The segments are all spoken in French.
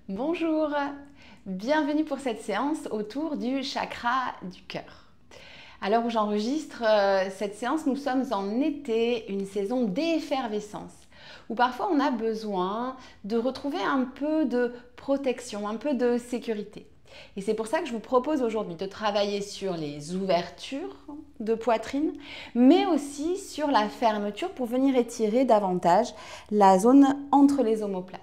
Bonjour, bienvenue pour cette séance autour du chakra du cœur. À l'heure où j'enregistre cette séance, nous sommes en été, une saison d'effervescence, où parfois on a besoin de retrouver un peu de protection, un peu de sécurité. Et c'est pour ça que je vous propose aujourd'hui de travailler sur les ouvertures de poitrine, mais aussi sur la fermeture pour venir étirer davantage la zone entre les omoplates.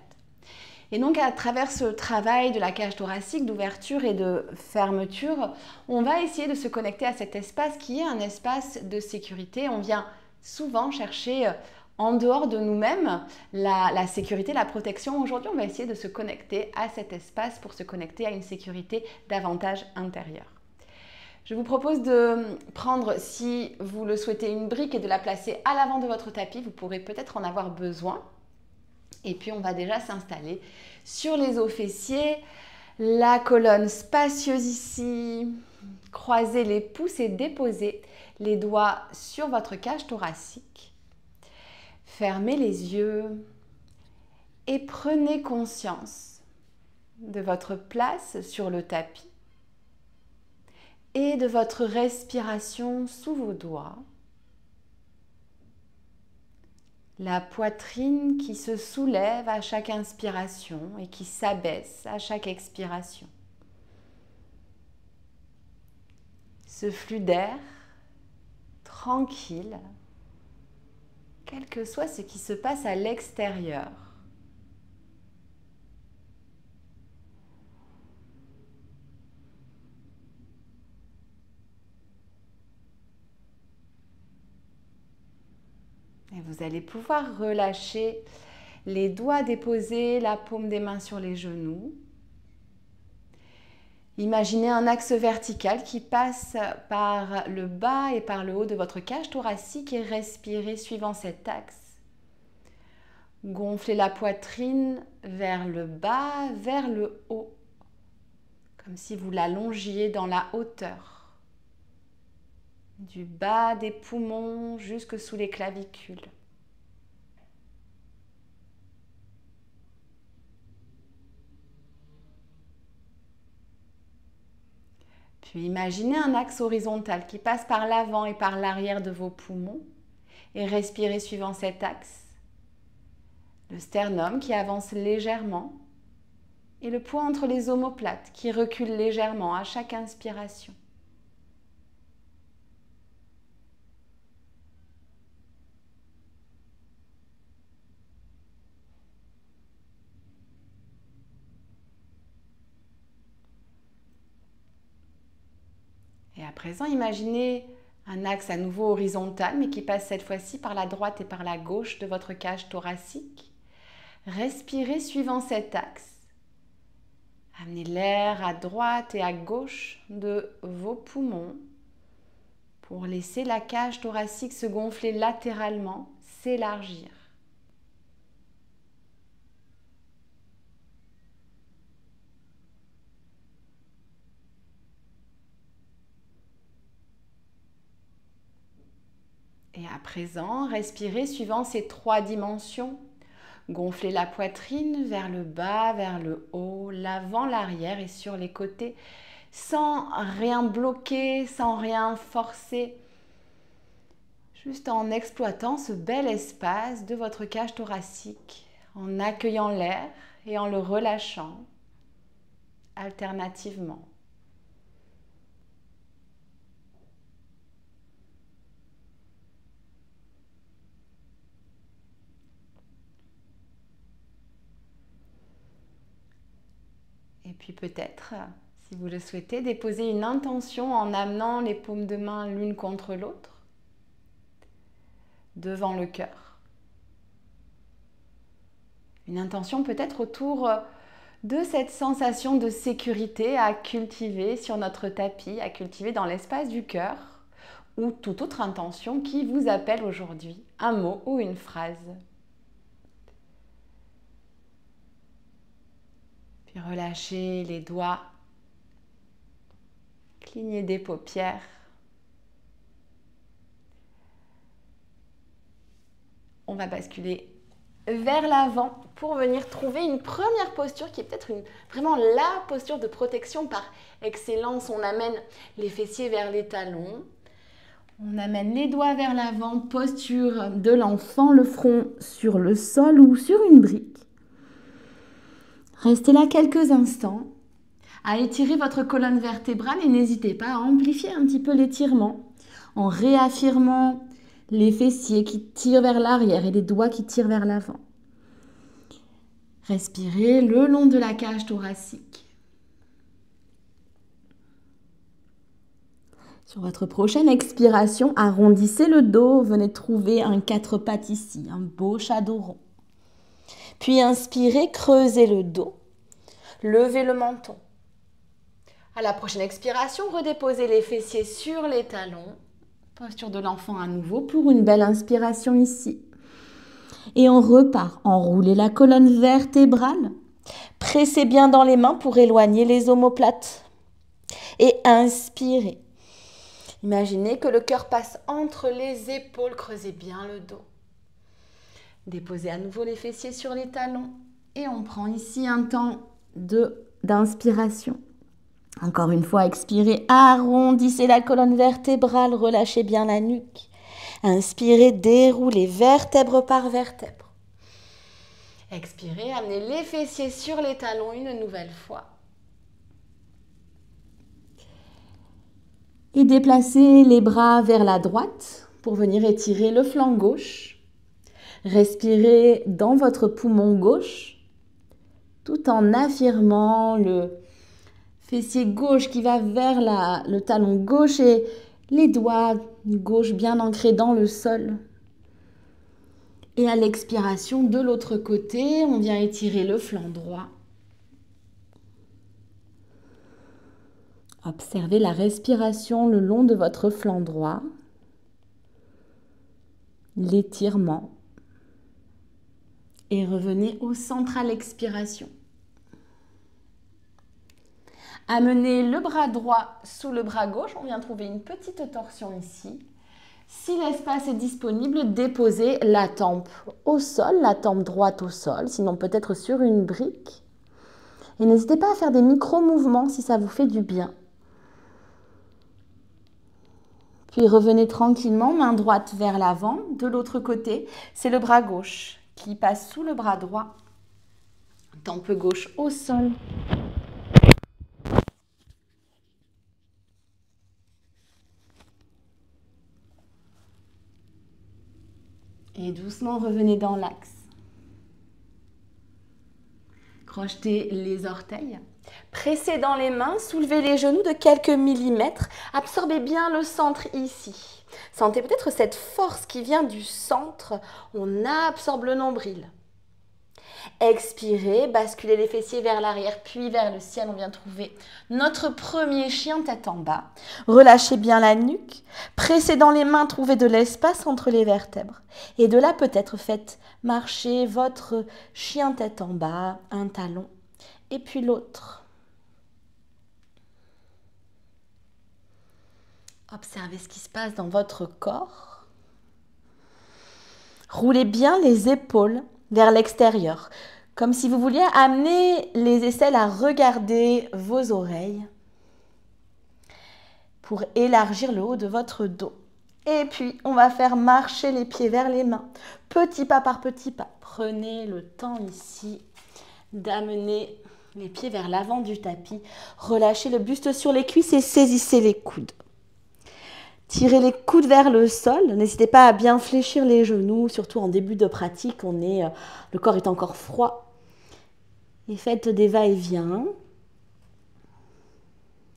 Et donc à travers ce travail de la cage thoracique, d'ouverture et de fermeture, on va essayer de se connecter à cet espace qui est un espace de sécurité. On vient souvent chercher en dehors de nous-mêmes la sécurité, la protection. Aujourd'hui, on va essayer de se connecter à cet espace pour se connecter à une sécurité davantage intérieure. Je vous propose de prendre, si vous le souhaitez, une brique et de la placer à l'avant de votre tapis. Vous pourrez peut-être en avoir besoin. Et puis on va déjà s'installer sur les os fessiers, la colonne spacieuse ici, croisez les pouces et déposez les doigts sur votre cage thoracique. Fermez les yeux et prenez conscience de votre place sur le tapis et de votre respiration sous vos doigts. La poitrine qui se soulève à chaque inspiration et qui s'abaisse à chaque expiration. Ce flux d'air tranquille, quel que soit ce qui se passe à l'extérieur. Et vous allez pouvoir relâcher les doigts déposés, la paume des mains sur les genoux. Imaginez un axe vertical qui passe par le bas et par le haut de votre cage thoracique et respirez suivant cet axe. Gonflez la poitrine vers le bas, vers le haut, comme si vous la longiez dans la hauteur. Du bas des poumons jusque sous les clavicules. Puis imaginez un axe horizontal qui passe par l'avant et par l'arrière de vos poumons et respirez suivant cet axe. Le sternum qui avance légèrement et le poids entre les omoplates qui recule légèrement à chaque inspiration. Et à présent, imaginez un axe à nouveau horizontal, mais qui passe cette fois-ci par la droite et par la gauche de votre cage thoracique. Respirez suivant cet axe. Amenez l'air à droite et à gauche de vos poumons pour laisser la cage thoracique se gonfler latéralement, s'élargir. Et à présent, respirez suivant ces 3 dimensions. Gonflez la poitrine vers le bas, vers le haut, l'avant, l'arrière et sur les côtés, sans rien bloquer, sans rien forcer. Juste en exploitant ce bel espace de votre cage thoracique, en accueillant l'air et en le relâchant alternativement. Et puis peut-être, si vous le souhaitez, déposer une intention en amenant les paumes de main l'une contre l'autre, devant le cœur. Une intention peut-être autour de cette sensation de sécurité à cultiver sur notre tapis, à cultiver dans l'espace du cœur, ou toute autre intention qui vous appelle aujourd'hui, un mot ou une phrase. Puis relâchez les doigts, clignez des paupières. On va basculer vers l'avant pour venir trouver une première posture qui est peut-être vraiment la posture de protection par excellence. On amène les fessiers vers les talons. On amène les doigts vers l'avant, posture de l'enfant, le front sur le sol ou sur une brique. Restez là quelques instants à étirer votre colonne vertébrale et n'hésitez pas à amplifier un petit peu l'étirement en réaffirmant les fessiers qui tirent vers l'arrière et les doigts qui tirent vers l'avant. Respirez le long de la cage thoracique. Sur votre prochaine expiration, arrondissez le dos, venez trouver un 4 pattes ici, un beau shadow rond. Puis inspirez, creusez le dos, levez le menton. À la prochaine expiration, redéposez les fessiers sur les talons. Posture de l'enfant à nouveau pour une belle inspiration ici. Et on repart. Enroulez la colonne vertébrale. Pressez bien dans les mains pour éloigner les omoplates. Et inspirez. Imaginez que le cœur passe entre les épaules. Creusez bien le dos. Déposez à nouveau les fessiers sur les talons. Et on prend ici un temps d'inspiration. Encore une fois, expirez, arrondissez la colonne vertébrale, relâchez bien la nuque. Inspirez, déroulez vertèbre par vertèbre. Expirez, amenez les fessiers sur les talons une nouvelle fois. Et déplacez les bras vers la droite pour venir étirer le flanc gauche. Respirez dans votre poumon gauche tout en affirmant le fessier gauche qui va vers le talon gauche et les doigts gauche bien ancrés dans le sol. Et à l'expiration, de l'autre côté, on vient étirer le flanc droit. Observez la respiration le long de votre flanc droit. L'étirement. Et revenez au centre à l'expiration. Amenez le bras droit sous le bras gauche. On vient trouver une petite torsion ici. Si l'espace est disponible, déposez la tempe au sol, la tempe droite au sol, sinon peut-être sur une brique. Et n'hésitez pas à faire des micro-mouvements si ça vous fait du bien. Puis revenez tranquillement, main droite vers l'avant. De l'autre côté, c'est le bras gauche qui passe sous le bras droit. Tempe gauche au sol. Et doucement, revenez dans l'axe. Crochetez les orteils. Pressez dans les mains, soulevez les genoux de quelques millimètres. Absorbez bien le centre ici. Sentez peut-être cette force qui vient du centre. On absorbe le nombril. Expirez, basculez les fessiers vers l'arrière, puis vers le ciel. On vient trouver notre premier chien tête en bas. Relâchez bien la nuque. Pressez dans les mains, trouvez de l'espace entre les vertèbres. Et de là, peut-être faites marcher votre chien tête en bas, un talon, et puis l'autre. Observez ce qui se passe dans votre corps. Roulez bien les épaules vers l'extérieur, comme si vous vouliez amener les aisselles à regarder vos oreilles pour élargir le haut de votre dos. Et puis, on va faire marcher les pieds vers les mains, petit pas par petit pas. Prenez le temps ici d'amener les pieds vers l'avant du tapis. Relâchez le buste sur les cuisses et saisissez les coudes. Tirez les coudes vers le sol. N'hésitez pas à bien fléchir les genoux, surtout en début de pratique. Le corps est encore froid. Et faites des va-et-vient.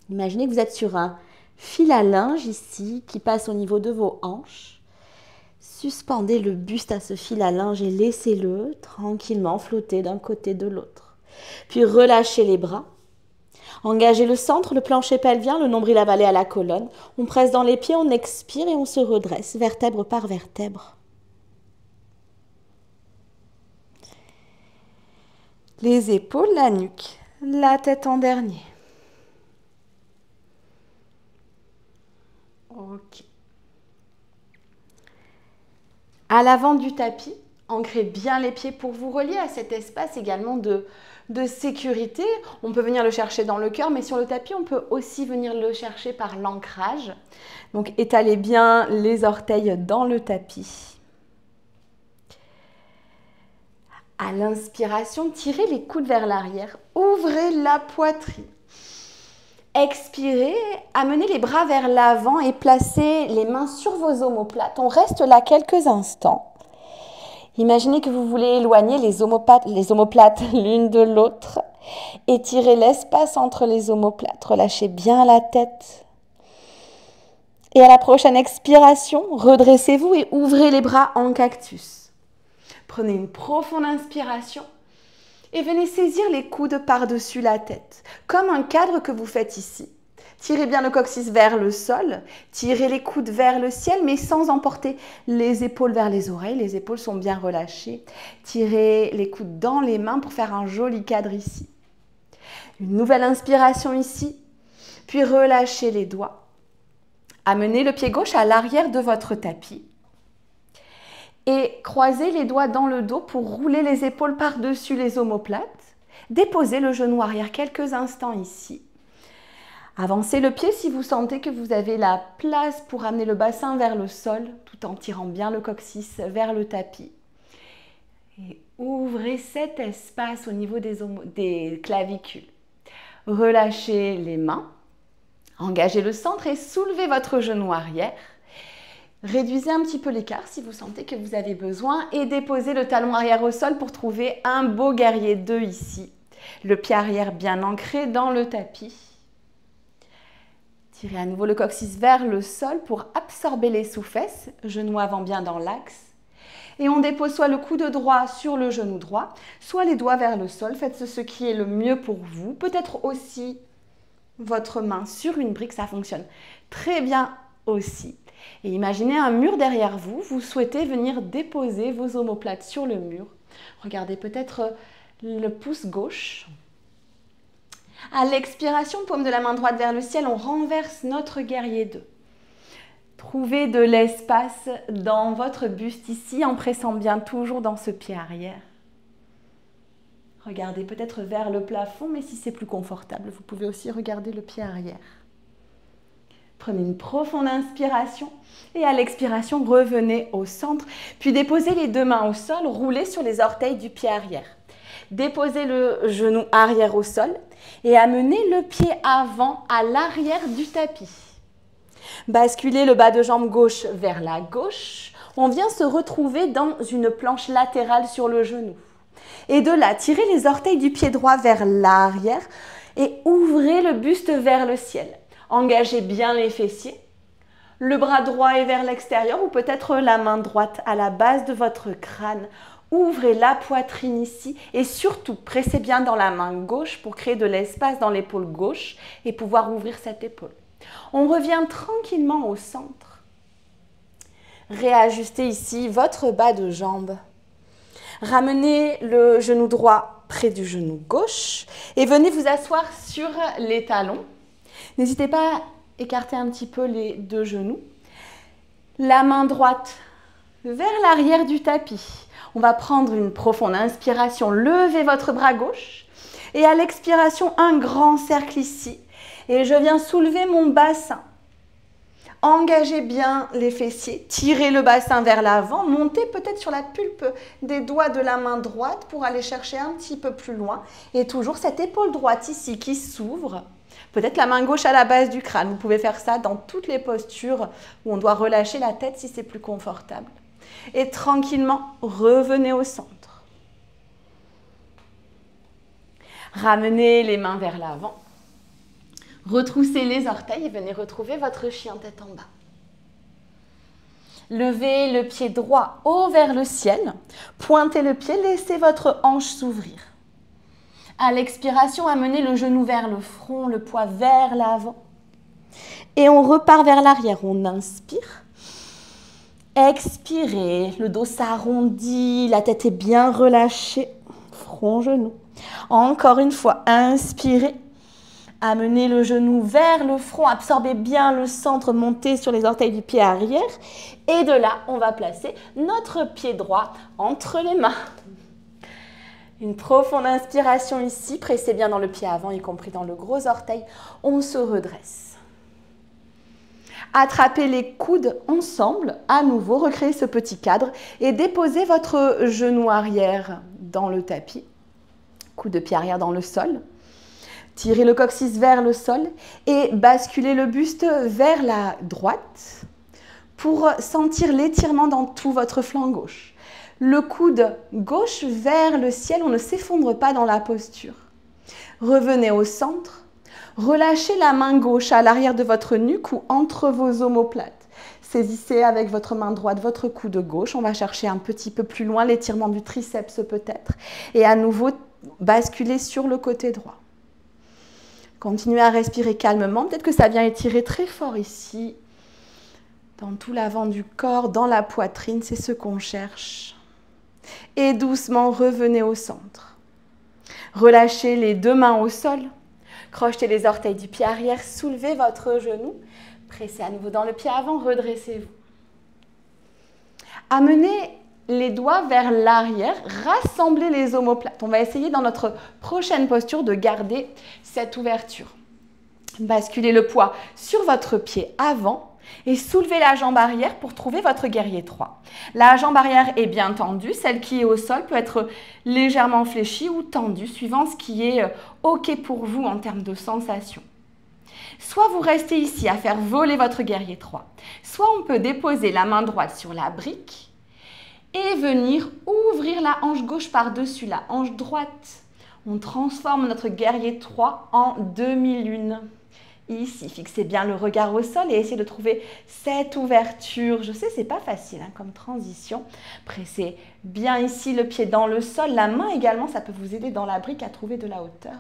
Imaginez que vous êtes sur un fil à linge ici qui passe au niveau de vos hanches. Suspendez le buste à ce fil à linge et laissez-le tranquillement flotter d'un côté de l'autre. Puis relâchez les bras. Engagez le centre, le plancher pelvien, le nombril avalé à la colonne. On presse dans les pieds, on expire et on se redresse, vertèbre par vertèbre. Les épaules, la nuque, la tête en dernier. Ok. À l'avant du tapis, Ancrez bien les pieds pour vous relier à cet espace également de sécurité. On peut venir le chercher dans le cœur, mais sur le tapis, on peut aussi venir le chercher par l'ancrage. Donc, étalez bien les orteils dans le tapis. À l'inspiration, tirez les coudes vers l'arrière. Ouvrez la poitrine. Expirez, amenez les bras vers l'avant et placez les mains sur vos omoplates. On reste là quelques instants. Imaginez que vous voulez éloigner les omoplates l'une de l'autre. Étirez l'espace entre les omoplates. Relâchez bien la tête. Et à la prochaine expiration, redressez-vous et ouvrez les bras en cactus. Prenez une profonde inspiration et venez saisir les coudes par-dessus la tête, comme un cadre que vous faites ici. Tirez bien le coccyx vers le sol, tirez les coudes vers le ciel, mais sans emporter les épaules vers les oreilles. Les épaules sont bien relâchées. Tirez les coudes dans les mains pour faire un joli cadre ici. Une nouvelle inspiration ici, puis relâchez les doigts. Amenez le pied gauche à l'arrière de votre tapis. Et croisez les doigts dans le dos pour rouler les épaules par-dessus les omoplates. Déposez le genou arrière quelques instants ici. Avancez le pied si vous sentez que vous avez la place pour amener le bassin vers le sol, tout en tirant bien le coccyx vers le tapis. Et ouvrez cet espace au niveau des clavicules. Relâchez les mains, engagez le centre et soulevez votre genou arrière. Réduisez un petit peu l'écart si vous sentez que vous avez besoin et déposez le talon arrière au sol pour trouver un beau guerrier 2 ici. Le pied arrière bien ancré dans le tapis. Tirez à nouveau le coccyx vers le sol pour absorber les sous-fesses, genou avant bien dans l'axe. Et on dépose soit le coude droit sur le genou droit, soit les doigts vers le sol. Faites ce qui est le mieux pour vous. Peut-être aussi votre main sur une brique, ça fonctionne très bien aussi. Et imaginez un mur derrière vous. Vous souhaitez venir déposer vos omoplates sur le mur. Regardez peut-être le pouce gauche. À l'expiration, paume de la main droite vers le ciel, on renverse notre guerrier 2. Trouvez de l'espace dans votre buste ici en pressant bien toujours dans ce pied arrière. Regardez peut-être vers le plafond, mais si c'est plus confortable, vous pouvez aussi regarder le pied arrière. Prenez une profonde inspiration et à l'expiration, revenez au centre, puis déposez les deux mains au sol, roulez sur les orteils du pied arrière. Déposez le genou arrière au sol et amenez le pied avant à l'arrière du tapis. Basculez le bas de jambe gauche vers la gauche. On vient se retrouver dans une planche latérale sur le genou. Et de là, tirez les orteils du pied droit vers l'arrière et ouvrez le buste vers le ciel. Engagez bien les fessiers. Le bras droit est vers l'extérieur ou peut-être la main droite à la base de votre crâne. Ouvrez la poitrine ici et surtout pressez bien dans la main gauche pour créer de l'espace dans l'épaule gauche et pouvoir ouvrir cette épaule. On revient tranquillement au centre. Réajustez ici votre bas de jambe. Ramenez le genou droit près du genou gauche et venez vous asseoir sur les talons. N'hésitez pas à écarter un petit peu les deux genoux. La main droite vers l'arrière du tapis. On va prendre une profonde inspiration, levez votre bras gauche et à l'expiration, un grand cercle ici. Et je viens soulever mon bassin. Engagez bien les fessiers, tirez le bassin vers l'avant, montez peut-être sur la pulpe des doigts de la main droite pour aller chercher un petit peu plus loin. Et toujours cette épaule droite ici qui s'ouvre. Peut-être la main gauche à la base du crâne. Vous pouvez faire ça dans toutes les postures où on doit relâcher la tête si c'est plus confortable. Et tranquillement, revenez au centre. Ramenez les mains vers l'avant. Retroussez les orteils et venez retrouver votre chien tête en bas. Levez le pied droit haut vers le ciel. Pointez le pied, laissez votre hanche s'ouvrir. À l'expiration, amenez le genou vers le front, le poids vers l'avant. Et on repart vers l'arrière. On inspire. Expirez, le dos s'arrondit, la tête est bien relâchée, front, genou. Encore une fois, inspirez, Amenez le genou vers le front, absorbez bien le centre, montez sur les orteils du pied arrière. Et de là, on va placer notre pied droit entre les mains. Une profonde inspiration ici, pressez bien dans le pied avant, y compris dans le gros orteil. On se redresse. Attrapez les coudes ensemble, à nouveau, recréez ce petit cadre et déposez votre genou arrière dans le tapis. Coude de pied arrière dans le sol. Tirez le coccyx vers le sol et basculez le buste vers la droite pour sentir l'étirement dans tout votre flanc gauche. Le coude gauche vers le ciel, on ne s'effondre pas dans la posture. Revenez au centre, relâchez la main gauche à l'arrière de votre nuque ou entre vos omoplates. Saisissez avec votre main droite votre coude gauche, on va chercher un petit peu plus loin l'étirement du triceps peut-être et à nouveau basculez sur le côté droit. Continuez à respirer calmement. Peut-être que ça vient étirer très fort ici, dans tout l'avant du corps, dans la poitrine. C'est ce qu'on cherche. Et doucement, revenez au centre. Relâchez les deux mains au sol. Crochetez les orteils du pied arrière. Soulevez votre genou. Pressez à nouveau dans le pied avant. Redressez-vous. Amenez les doigts vers l'arrière, rassemblez les omoplates. On va essayer dans notre prochaine posture de garder cette ouverture. Basculez le poids sur votre pied avant et soulevez la jambe arrière pour trouver votre guerrier 3. La jambe arrière est bien tendue, celle qui est au sol peut être légèrement fléchie ou tendue, suivant ce qui est OK pour vous en termes de sensation. Soit vous restez ici à faire voler votre guerrier 3, soit on peut déposer la main droite sur la brique et venir ouvrir la hanche gauche par-dessus la hanche droite. On transforme notre guerrier 3 en demi-lune. Ici, fixez bien le regard au sol et essayez de trouver cette ouverture. Je sais, c'est pas facile comme transition. Pressez bien ici le pied dans le sol. La main également, ça peut vous aider dans la brique à trouver de la hauteur.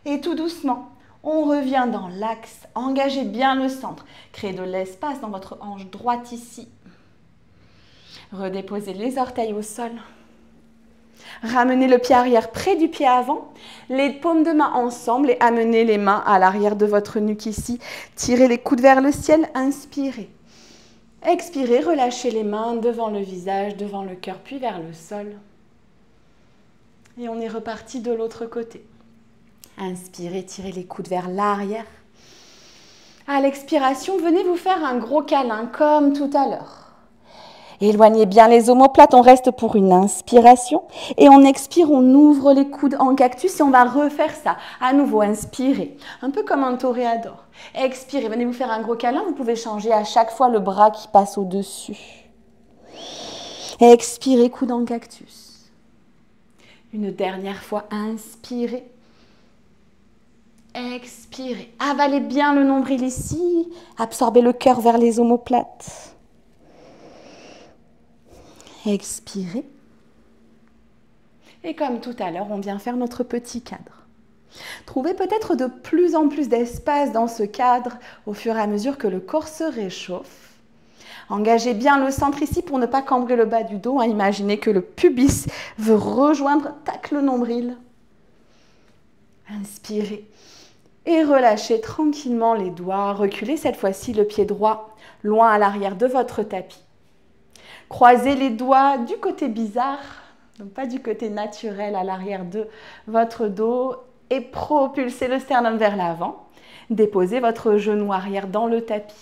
Et tout doucement, on revient dans l'axe. Engagez bien le centre. Créez de l'espace dans votre hanche droite ici. Redéposez les orteils au sol. Ramenez le pied arrière près du pied avant, les paumes de main ensemble et amenez les mains à l'arrière de votre nuque ici. Tirez les coudes vers le ciel, inspirez. Expirez, relâchez les mains devant le visage, devant le cœur, puis vers le sol. Et on est reparti de l'autre côté. Inspirez, tirez les coudes vers l'arrière. À l'expiration, venez vous faire un gros câlin comme tout à l'heure. Éloignez bien les omoplates, on reste pour une inspiration et on expire, on ouvre les coudes en cactus et on va refaire ça. À nouveau, inspirez, un peu comme un toréador. Expirez, venez vous faire un gros câlin, vous pouvez changer à chaque fois le bras qui passe au-dessus. Expirez, coude en cactus. Une dernière fois, inspirez. Expirez, avalez bien le nombril ici, absorbez le cœur vers les omoplates. Expirez. Et comme tout à l'heure, on vient faire notre petit cadre. Trouvez peut-être de plus en plus d'espace dans ce cadre au fur et à mesure que le corps se réchauffe. Engagez bien le centre ici pour ne pas cambrer le bas du dos. Imaginez que le pubis veut rejoindre, tac, le nombril. Inspirez. Et relâchez tranquillement les doigts. Reculez cette fois-ci le pied droit loin à l'arrière de votre tapis. Croisez les doigts du côté bizarre, donc pas du côté naturel à l'arrière de votre dos et propulsez le sternum vers l'avant. Déposez votre genou arrière dans le tapis.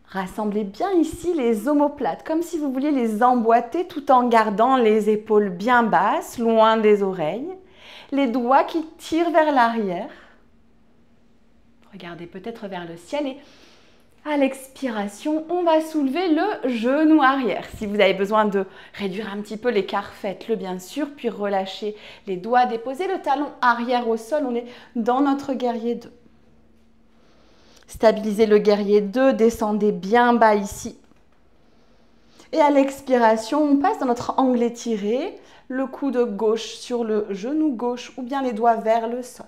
Rassemblez bien ici les omoplates, comme si vous vouliez les emboîter tout en gardant les épaules bien basses, loin des oreilles. Les doigts qui tirent vers l'arrière. Regardez peut-être vers le ciel et à l'expiration, on va soulever le genou arrière. Si vous avez besoin de réduire un petit peu l'écart, faites-le bien sûr, puis relâchez les doigts, déposez le talon arrière au sol, on est dans notre guerrier 2. Stabilisez le guerrier 2, descendez bien bas ici. Et à l'expiration, on passe dans notre angle étiré, le coude gauche sur le genou gauche ou bien les doigts vers le sol.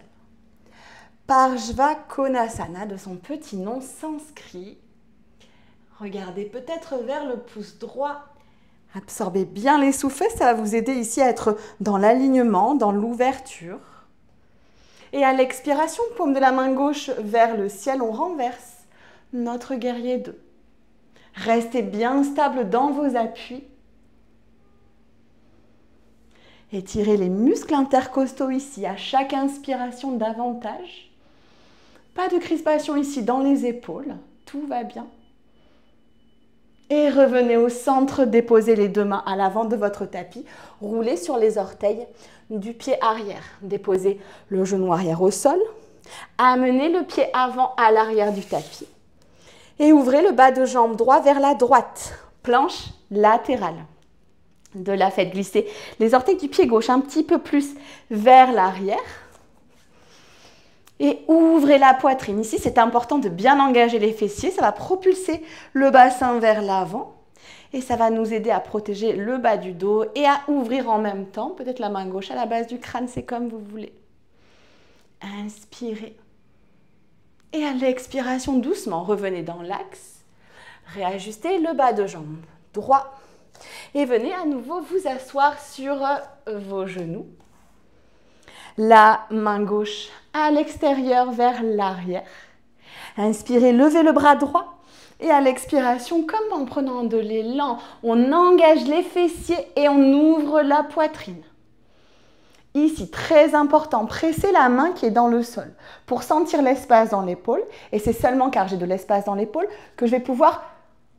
Parshva Konasana, de son petit nom sanskrit. Regardez peut-être vers le pouce droit. Absorbez bien les soufflets, ça va vous aider ici à être dans l'alignement, dans l'ouverture. Et à l'expiration, paume de la main gauche vers le ciel, on renverse notre guerrier 2. Restez bien stable dans vos appuis. Étirez les muscles intercostaux ici, à chaque inspiration davantage. Pas de crispation ici dans les épaules, tout va bien. Et revenez au centre, déposez les deux mains à l'avant de votre tapis, roulez sur les orteils du pied arrière. Déposez le genou arrière au sol, amenez le pied avant à l'arrière du tapis et ouvrez le bas de jambe droit vers la droite, planche latérale. De là, faites glisser les orteils du pied gauche un petit peu plus vers l'arrière et ouvrez la poitrine. Ici, c'est important de bien engager les fessiers, ça va propulser le bassin vers l'avant et ça va nous aider à protéger le bas du dos et à ouvrir en même temps, peut-être la main gauche à la base du crâne, c'est comme vous voulez. Inspirez. Et à l'expiration, doucement, revenez dans l'axe. Réajustez le bas de jambe droit. Et venez à nouveau vous asseoir sur vos genoux. La main gauche à l'extérieur vers l'arrière. Inspirez, levez le bras droit. Et à l'expiration, comme en prenant de l'élan, on engage les fessiers et on ouvre la poitrine. Ici, très important, pressez la main qui est dans le sol pour sentir l'espace dans l'épaule. Et c'est seulement car j'ai de l'espace dans l'épaule que je vais pouvoir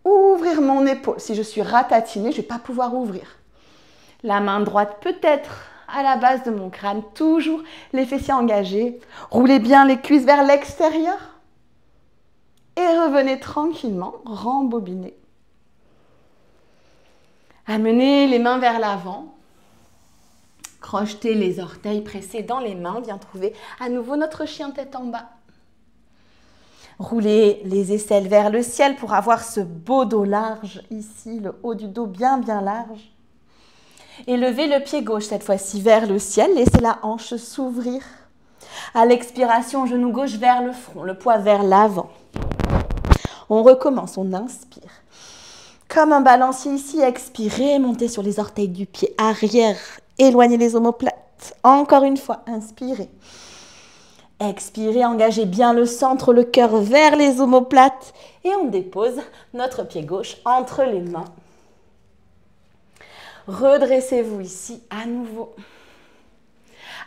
ouvrir mon épaule. Si je suis ratatinée, je ne vais pas pouvoir ouvrir. La main droite peut-être à la base de mon crâne, toujours les fessiers engagés. Roulez bien les cuisses vers l'extérieur. Et revenez tranquillement, rembobinez. Amenez les mains vers l'avant. Crochetez les orteils pressés dans les mains. Viens trouver à nouveau notre chien tête en bas. Roulez les aisselles vers le ciel pour avoir ce beau dos large ici, le haut du dos bien large. Et levez le pied gauche cette fois-ci vers le ciel. Laissez la hanche s'ouvrir. À l'expiration, genou gauche vers le front, le poids vers l'avant. On recommence, on inspire. Comme un balancier ici, expirez, montez sur les orteils du pied arrière. Éloignez les omoplates. Encore une fois, inspirez. Expirez, engagez bien le centre, le cœur vers les omoplates. Et on dépose notre pied gauche entre les mains. Redressez-vous ici à nouveau.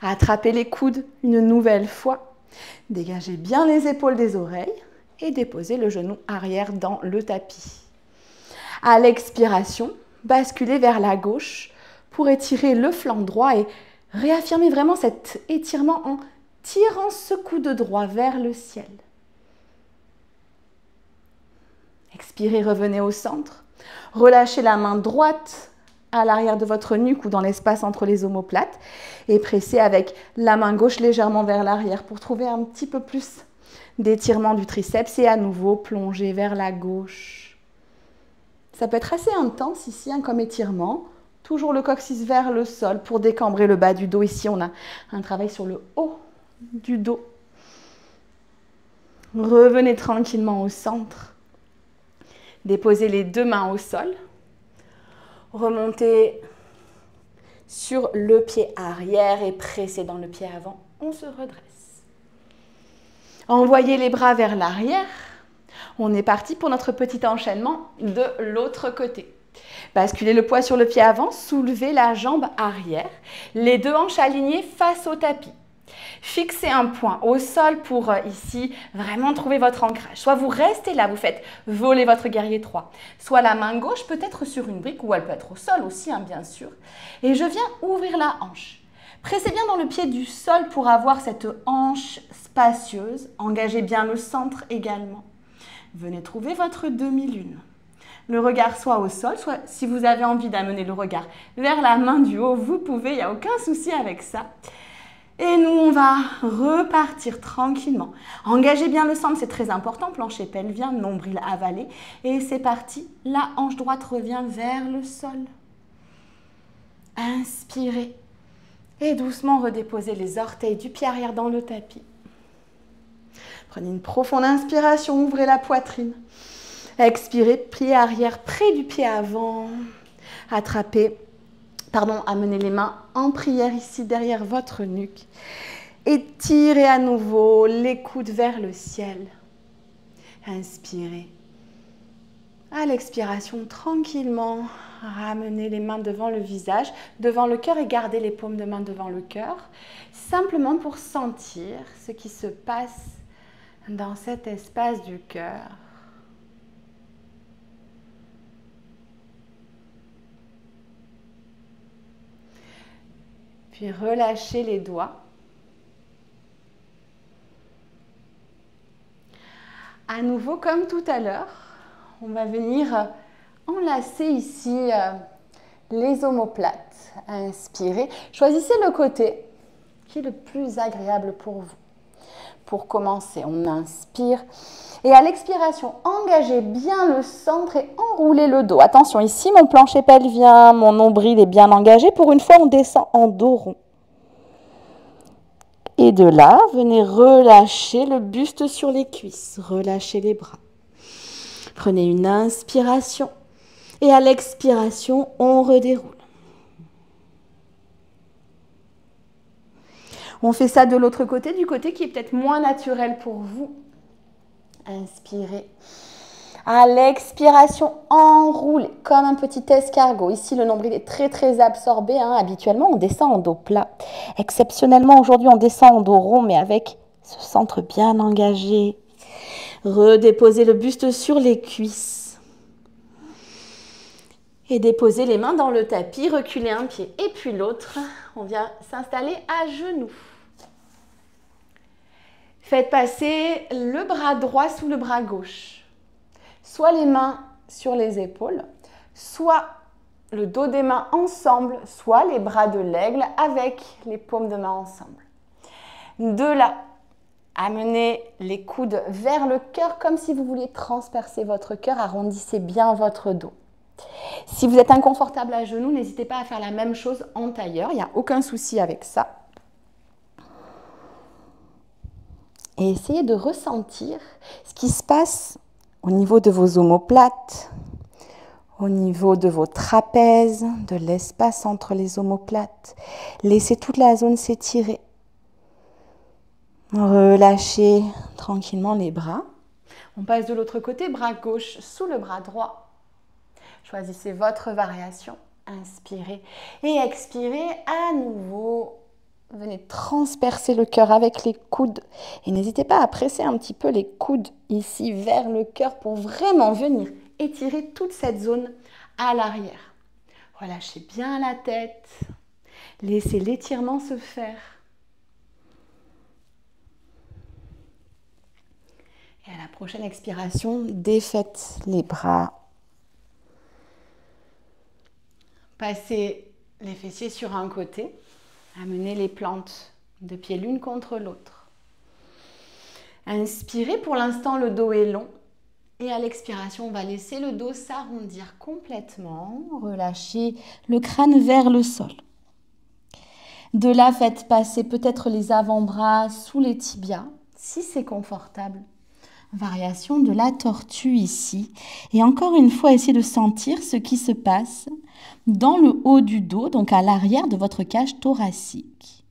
Attrapez les coudes une nouvelle fois. Dégagez bien les épaules des oreilles et déposez le genou arrière dans le tapis. À l'expiration, basculez vers la gauche pour étirer le flanc droit et réaffirmer vraiment cet étirement en tirant ce coude droit vers le ciel. Expirez, revenez au centre. Relâchez la main droite à l'arrière de votre nuque ou dans l'espace entre les omoplates et pressez avec la main gauche légèrement vers l'arrière pour trouver un petit peu plus d'étirement du triceps et à nouveau plonger vers la gauche. Ça peut être assez intense ici comme étirement. Toujours le coccyx vers le sol pour décambrer le bas du dos. Ici, on a un travail sur le haut du dos. Revenez tranquillement au centre. Déposez les deux mains au sol. Remontez sur le pied arrière et pressez dans le pied avant. On se redresse. Envoyez les bras vers l'arrière. On est parti pour notre petit enchaînement de l'autre côté. Basculez le poids sur le pied avant, soulevez la jambe arrière, les deux hanches alignées face au tapis. Fixez un point au sol pour ici vraiment trouver votre ancrage. Soit vous restez là, vous faites voler votre guerrier 3. Soit la main gauche peut être sur une brique ou elle peut être au sol aussi, bien sûr. Et je viens ouvrir la hanche. Pressez bien dans le pied du sol pour avoir cette hanche spacieuse. Engagez bien le centre également. Venez trouver votre demi-lune. Le regard soit au sol, soit si vous avez envie d'amener le regard vers la main du haut, vous pouvez, il n'y a aucun souci avec ça. Et nous, on va repartir tranquillement. Engagez bien le centre, c'est très important, plancher pelvien, nombril avalé. Et c'est parti, la hanche droite revient vers le sol. Inspirez. Et doucement redéposez les orteils du pied arrière dans le tapis. Prenez une profonde inspiration, ouvrez la poitrine. Expirez, pied arrière près du pied avant. Amenez les mains en prière ici derrière votre nuque. Étirez à nouveau les coudes vers le ciel. Inspirez. À l'expiration, tranquillement, ramenez les mains devant le visage, devant le cœur et gardez les paumes de main devant le cœur, simplement pour sentir ce qui se passe dans cet espace du cœur. Puis relâchez les doigts. À nouveau, comme tout à l'heure, on va venir enlacer ici les omoplates. Inspirez. Choisissez le côté qui est le plus agréable pour vous. Pour commencer, on inspire. Et à l'expiration, engagez bien le centre et enroulez le dos. Attention, ici, mon plancher pelvien, mon nombril est bien engagé. Pour une fois, on descend en dos rond. Et de là, venez relâcher le buste sur les cuisses. Relâchez les bras. Prenez une inspiration. Et à l'expiration, on redéroule. On fait ça de l'autre côté, du côté qui est peut-être moins naturel pour vous. Inspirez. À l'expiration, enroulez comme un petit escargot. Ici, le nombril est très absorbé. Habituellement, on descend en dos plat. Exceptionnellement, aujourd'hui, on descend en dos rond, mais avec ce centre bien engagé. Redéposez le buste sur les cuisses. Et déposez les mains dans le tapis. Reculez un pied et puis l'autre. On vient s'installer à genoux. Faites passer le bras droit sous le bras gauche. Soit les mains sur les épaules, soit le dos des mains ensemble, soit les bras de l'aigle avec les paumes de main ensemble. De là, amenez les coudes vers le cœur comme si vous vouliez transpercer votre cœur. Arrondissez bien votre dos. Si vous êtes inconfortable à genoux, n'hésitez pas à faire la même chose en tailleur. Il n'y a aucun souci avec ça. Et essayez de ressentir ce qui se passe au niveau de vos omoplates, au niveau de vos trapèzes, de l'espace entre les omoplates. Laissez toute la zone s'étirer. Relâchez tranquillement les bras. On passe de l'autre côté, bras gauche sous le bras droit. Choisissez votre variation. Inspirez et expirez à nouveau. Venez transpercer le cœur avec les coudes. Et n'hésitez pas à presser un petit peu les coudes ici vers le cœur pour vraiment venir étirer toute cette zone à l'arrière. Relâchez bien la tête. Laissez l'étirement se faire. Et à la prochaine expiration, défaites les bras. Passez les fessiers sur un côté. Amenez les plantes de pied l'une contre l'autre. Inspirez, pour l'instant le dos est long. Et à l'expiration, on va laisser le dos s'arrondir complètement. Relâchez le crâne vers le sol. De là, faites passer peut-être les avant-bras sous les tibias, si c'est confortable. Variation de la tortue ici. Et encore une fois, essayez de sentir ce qui se passe dans le haut du dos, donc à l'arrière de votre cage thoracique.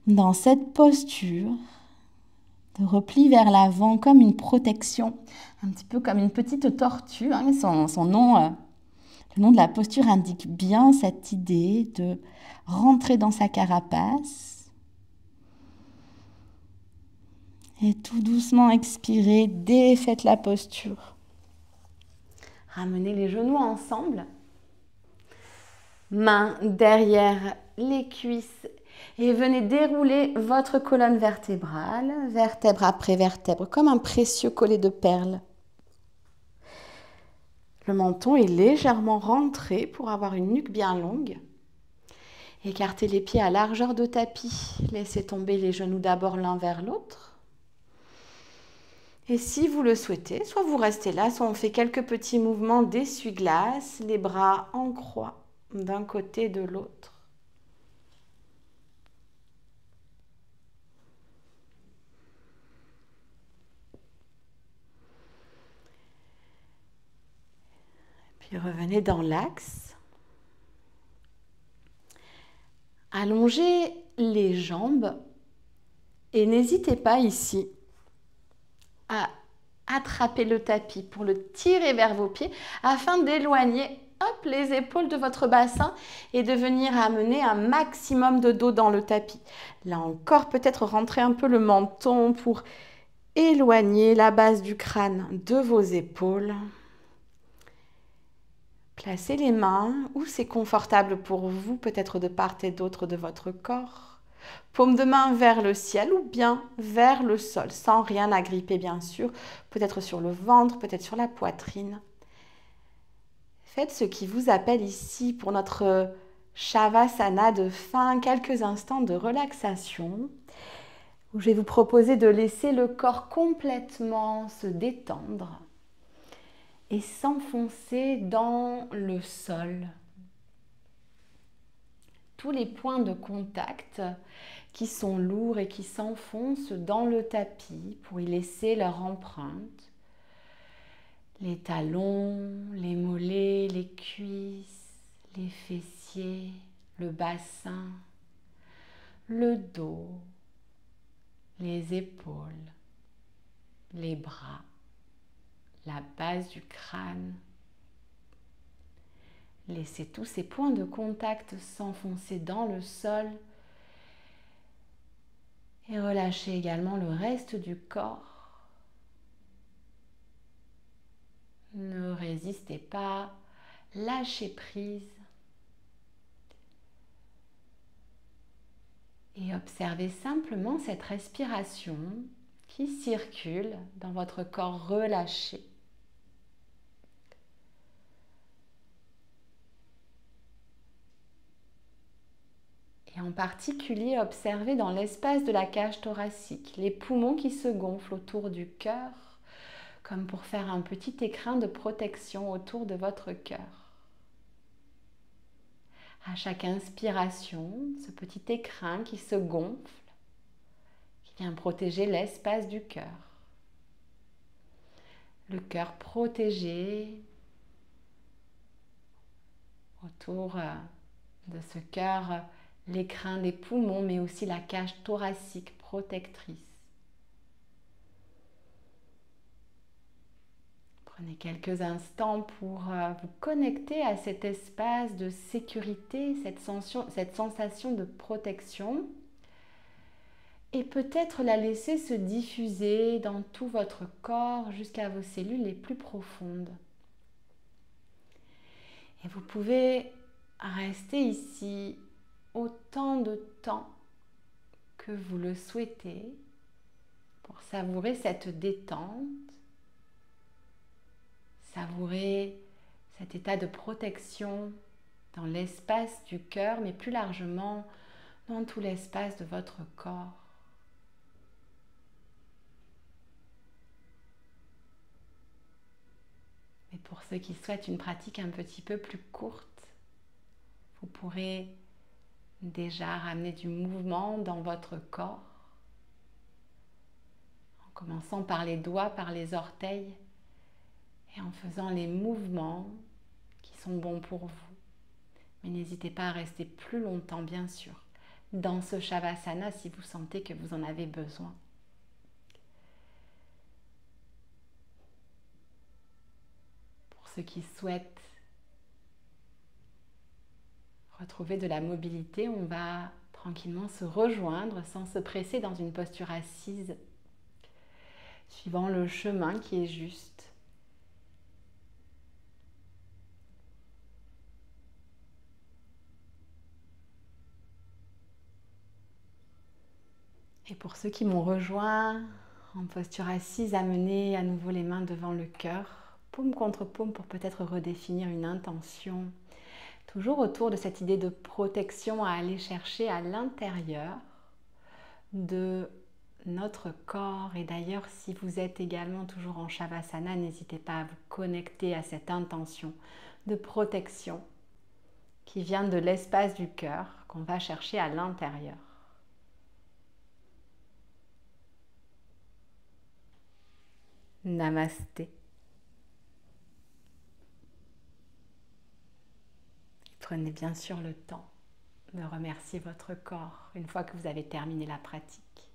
Dans cette posture de repli vers l'avant comme une protection, un petit peu comme une petite tortue. Son nom, le nom de la posture indique bien cette idée de rentrer dans sa carapace. Et tout doucement expirez, défaites la posture. Ramenez les genoux ensemble. Mains derrière les cuisses et venez dérouler votre colonne vertébrale, vertèbre après vertèbre, comme un précieux collier de perles. Le menton est légèrement rentré pour avoir une nuque bien longue. Écartez les pieds à largeur de tapis. Laissez tomber les genoux d'abord l'un vers l'autre. Et si vous le souhaitez, soit vous restez là, soit on fait quelques petits mouvements d'essuie-glace, les bras en croix d'un côté et de l'autre. Puis revenez dans l'axe. Allongez les jambes Et n'hésitez pas ici à attraper le tapis pour le tirer vers vos pieds afin d'éloigner les épaules de votre bassin et de venir amener un maximum de dos dans le tapis. Là encore, peut-être rentrer un peu le menton pour éloigner la base du crâne de vos épaules. Placez les mains où c'est confortable pour vous, peut-être de part et d'autre de votre corps. Paume de main vers le ciel ou bien vers le sol, sans rien agripper bien sûr, peut-être sur le ventre, peut-être sur la poitrine. Faites ce qui vous appelle ici pour notre Shavasana de fin, quelques instants de relaxation, où je vais vous proposer de laisser le corps complètement se détendre et s'enfoncer dans le sol. Tous les points de contact qui sont lourds et qui s'enfoncent dans le tapis pour y laisser leur empreinte. Les talons, les mollets, les cuisses, les fessiers, le bassin, le dos, les épaules, les bras, la base du crâne. Laissez tous ces points de contact s'enfoncer dans le sol et relâchez également le reste du corps. Ne résistez pas, lâchez prise et observez simplement cette respiration qui circule dans votre corps relâché. Et en particulier, observez dans l'espace de la cage thoracique les poumons qui se gonflent autour du cœur, comme pour faire un petit écrin de protection autour de votre cœur. À chaque inspiration, ce petit écrin qui se gonfle, qui vient protéger l'espace du cœur. Le cœur protégé autour de ce cœur, l'écrin des poumons, mais aussi la cage thoracique protectrice. Prenez quelques instants pour vous connecter à cet espace de sécurité, cette sensation de protection et peut-être la laisser se diffuser dans tout votre corps jusqu'à vos cellules les plus profondes. Et vous pouvez rester ici autant de temps que vous le souhaitez pour savourer cette détente. Savourer cet état de protection dans l'espace du cœur, mais plus largement dans tout l'espace de votre corps. Et pour ceux qui souhaitent une pratique un petit peu plus courte, vous pourrez déjà ramener du mouvement dans votre corps, en commençant par les doigts, par les orteils, et en faisant les mouvements qui sont bons pour vous. Mais n'hésitez pas à rester plus longtemps, bien sûr, dans ce Shavasana si vous sentez que vous en avez besoin. Pour ceux qui souhaitent retrouver de la mobilité, on va tranquillement se rejoindre sans se presser dans une posture assise, suivant le chemin qui est juste. Et pour ceux qui m'ont rejoint en posture assise, amenez à nouveau les mains devant le cœur, paume contre paume pour peut-être redéfinir une intention. Toujours autour de cette idée de protection à aller chercher à l'intérieur de notre corps. Et d'ailleurs, si vous êtes également toujours en Shavasana, n'hésitez pas à vous connecter à cette intention de protection qui vient de l'espace du cœur qu'on va chercher à l'intérieur. Namasté. Prenez bien sûr le temps de remercier votre corps une fois que vous avez terminé la pratique.